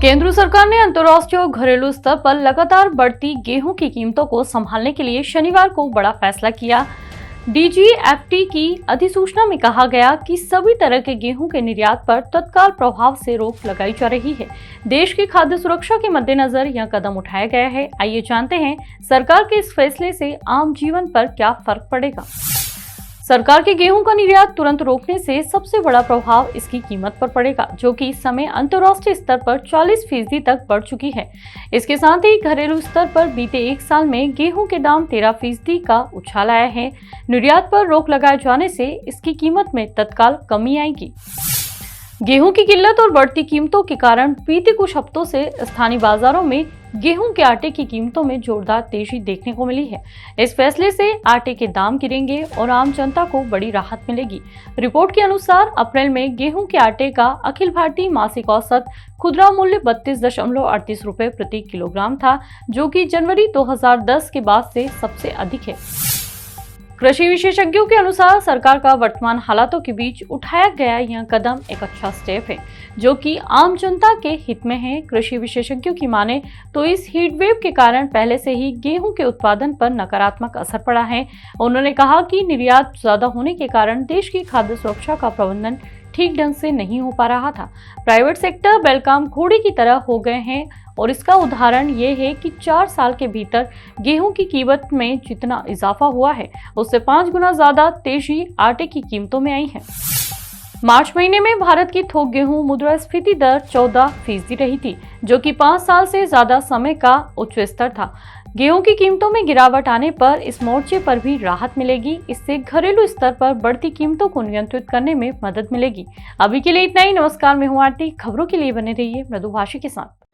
केंद्र सरकार ने अंतर्राष्ट्रीय और घरेलू स्तर पर लगातार बढ़ती गेहूं की कीमतों को संभालने के लिए शनिवार को बड़ा फैसला किया। डीजीएफटी की अधिसूचना में कहा गया कि सभी तरह के गेहूं के निर्यात पर तत्काल प्रभाव से रोक लगाई जा रही है। देश की खाद्य सुरक्षा के मद्देनजर यह कदम उठाया गया है। आइए जानते हैं सरकार के इस फैसले से आम जीवन पर क्या फर्क पड़ेगा। सरकार के गेहूं का निर्यात तुरंत रोकने से सबसे बड़ा प्रभाव इसकी कीमत पर पड़ेगा, जो कि इस समय अंतर्राष्ट्रीय स्तर पर 40% तक बढ़ चुकी है। इसके साथ ही घरेलू स्तर पर बीते एक साल में गेहूं के दाम 13% का उछाल आया है। निर्यात पर रोक लगाए जाने से इसकी कीमत में तत्काल कमी आएगी। गेहूं की किल्लत और बढ़ती कीमतों के कारण बीते कुछ हफ्तों से स्थानीय बाजारों में गेहूं के आटे की कीमतों में जोरदार तेजी देखने को मिली है। इस फैसले से आटे के दाम गिरेंगे और आम जनता को बड़ी राहत मिलेगी। रिपोर्ट के अनुसार अप्रैल में गेहूं के आटे का अखिल भारतीय मासिक औसत खुदरा मूल्य 32.38 रुपए प्रति किलोग्राम था, जो कि जनवरी 2010 के बाद से सबसे अधिक है। कृषि विशेषज्ञों के अनुसार सरकार का वर्तमान हालातों के बीच उठाया गया यह कदम एक अच्छा स्टेप है, जो कि आम जनता के हित में है। कृषि विशेषज्ञों की माने तो इस हीट वेव के कारण पहले से ही गेहूं के उत्पादन पर नकारात्मक असर पड़ा है। उन्होंने कहा कि निर्यात ज्यादा होने के कारण देश की खाद्य सुरक्षा का प्रबंधन ठीक ढंग से नहीं हो पा रहा था। प्राइवेट सेक्टर बेलगाम घोड़े की तरह हो गए हैं और इसका उदाहरण ये है कि 4 साल के भीतर गेहूं की कीमत में जितना इजाफा हुआ है, उससे 5 गुना ज्यादा तेजी आटे की कीमतों में आई है। मार्च महीने में भारत की थोक गेहूं मुद्रास्फीति दर 14% रही थी, जो कि 5 साल से ज्यादा समय का उच्च स्तर था। गेहूं की कीमतों में गिरावट आने पर इस मोर्चे पर भी राहत मिलेगी। इससे घरेलू स्तर पर बढ़ती कीमतों को नियंत्रित करने में मदद मिलेगी। अभी के लिए इतना ही। नमस्कार, मैं हूं आरती। खबरों के लिए बने रहिए मृदुभाषी के साथ।